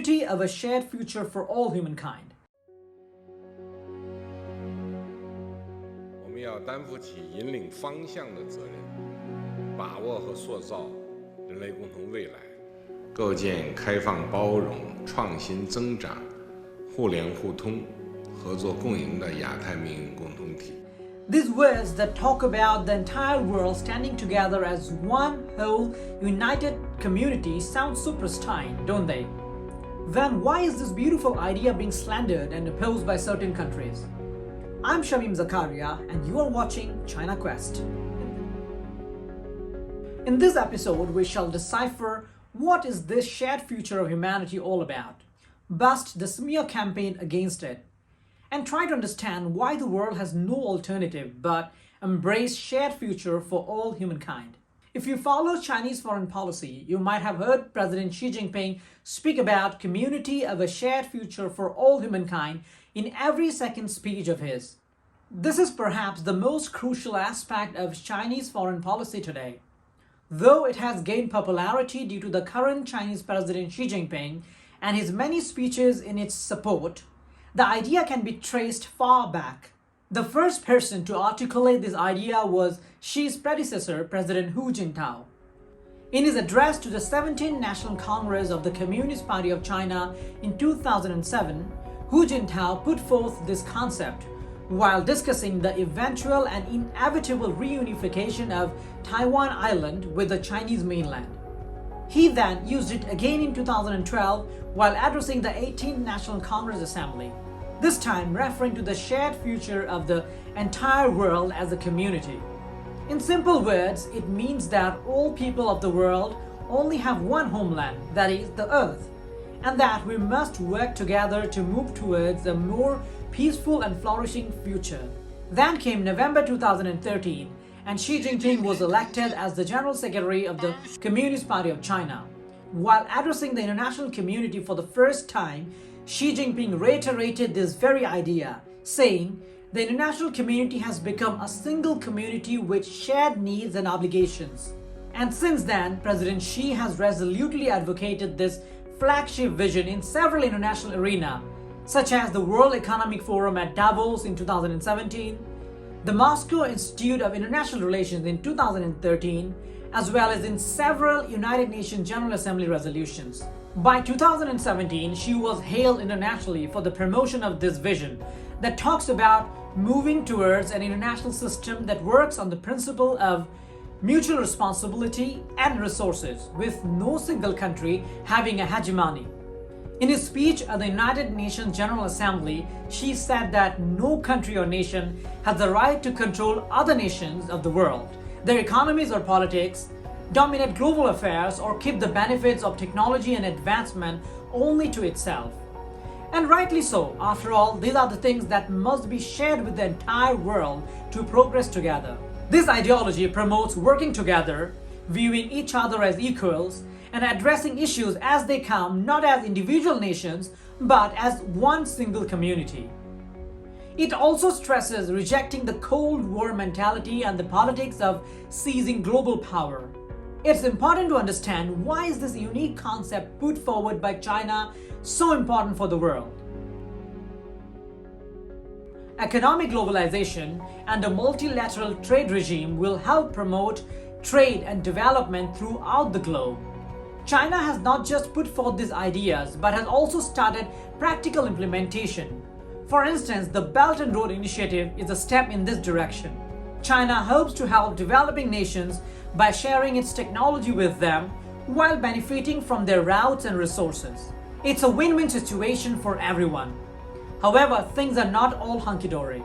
community of a shared future for all humankind. 我们要担负起引领方向的责任，把握和塑造人类共同未来，构建开放包容、创新增长、互联互通、合作共赢的亚太命运共同体。 These words that talk about the entire world standing together as one whole, united community sound so pristine, don't they? Then why is this beautiful idea being slandered and opposed by certain countries? I'm Shamim Zakaria and you are watching China Quest. In this episode, we shall decipher what is this shared future of humanity all about, bust the smear campaign against it, and try to understand why the world has no alternative but embrace shared future for all humankind. If you follow Chinese foreign policy, you might have heard President Xi Jinping speak about community of a shared future for all humankind in every second speech of his. This is perhaps the most crucial aspect of Chinese foreign policy today. Though it has gained popularity due to the current Chinese President Xi Jinping and his many speeches in its support, the idea can be traced far back. The first person to articulate this idea was Xi's predecessor, President Hu Jintao. In his address to the 17th National Congress of the Communist Party of China in 2007, Hu Jintao put forth this concept while discussing the eventual and inevitable reunification of Taiwan Island with the Chinese mainland. He then used it again in 2012 while addressing the 18th National Congress Assembly, this time referring to the shared future of the entire world as a community. In simple words, it means that all people of the world only have one homeland, that is, the Earth, and that we must work together to move towards a more peaceful and flourishing future. Then came November 2013, and Xi Jinping was elected as the General Secretary of the Communist Party of China. While addressing the international community for the first time, Xi Jinping reiterated this very idea, saying, "The international community has become a single community with shared needs and obligations." And since then, President Xi has resolutely advocated this flagship vision in several international arenas, such as the World Economic Forum at Davos in 2017, the Moscow Institute of International Relations in 2013, as well as in several United Nations General Assembly resolutions. By 2017, she was hailed internationally for the promotion of this vision that talks about moving towards an international system that works on the principle of mutual responsibility and resources, with no single country having a hegemony. In his speech at the United Nations General Assembly, she said that no country or nation has the right to control other nations of the world, their economies or politics, dominate global affairs, or keep the benefits of technology and advancement only to itself. And rightly so. After all, these are the things that must be shared with the entire world to progress together. This ideology promotes working together, viewing each other as equals, and addressing issues as they come, not as individual nations, but as one single community. It also stresses rejecting the Cold War mentality and the politics of seizing global power. It's important to understand why is this unique concept put forward by China so important for the world. Economic globalization and a multilateral trade regime will help promote trade and development throughout the globe. China has not just put forth these ideas, but has also started practical implementation. For instance, the Belt and Road Initiative is a step in this direction. China hopes to help developing nations by sharing its technology with them while benefiting from their routes and resources. It's a win-win situation for everyone. However, things are not all hunky-dory.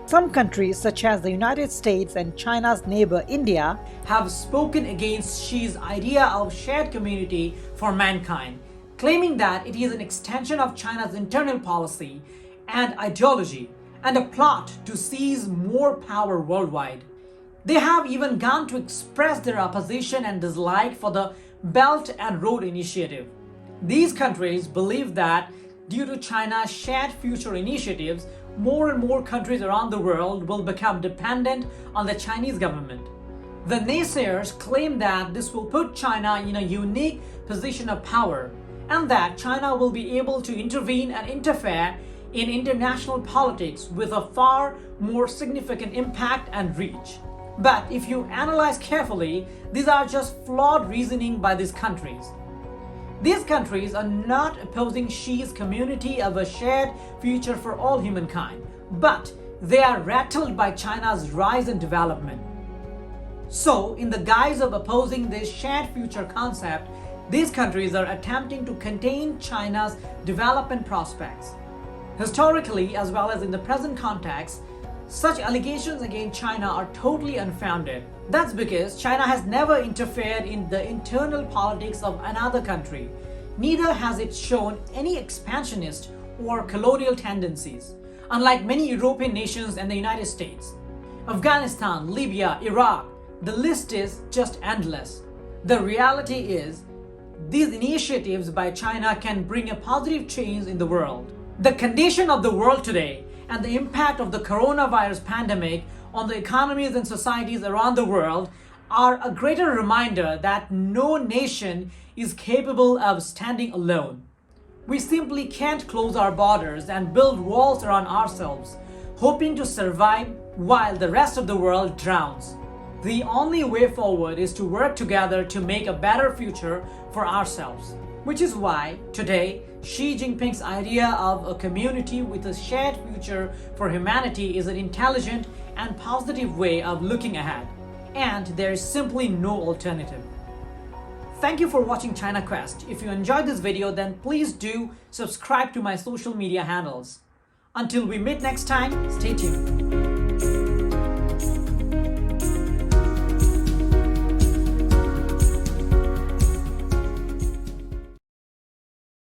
Some countries, such as the United States and China's neighbor India, have spoken against Xi's idea of shared community for mankind, claiming that it is an extension of China's internal policy and ideology and a plot to seize more power worldwide. They have even gone to express their opposition and dislike for the Belt and Road Initiative. These countries believe that due to China's shared future initiatives, more and more countries around the world will become dependent on the Chinese government. The naysayers claim that this will put China in a unique position of power and that China will be able to intervene and interfere in international politics with a far more significant impact and reach. But if you analyze carefully, these are just flawed reasoning by these countries. These countries are not opposing Xi's community of a shared future for all humankind, but they are rattled by China's rise and development. So, in the guise of opposing this shared future concept, these countries are attempting to contain China's development prospects. Historically, as well as in the present context, such allegations against China are totally unfounded. That's because China has never interfered in the internal politics of another country. Neither has it shown any expansionist or colonial tendencies, unlike many European nations and the United States. Afghanistan, Libya, Iraq, the list is just endless. The reality is, these initiatives by China can bring a positive change in the world. The condition of the world today and the impact of the coronavirus pandemic on the economies and societies around the world are a greater reminder that no nation is capable of standing alone. We simply can't close our borders and build walls around ourselves, hoping to survive while the rest of the world drowns. The only way forward is to work together to make a better future for ourselves. Which is why today Xi Jinping's idea of a community with a shared future for humanity is an intelligent and positive way of looking ahead, and there is simply no alternative. Thank you for watching China Quest. If you enjoyed this video, then please do subscribe to my social media handles. Until we meet next time, stay tuned.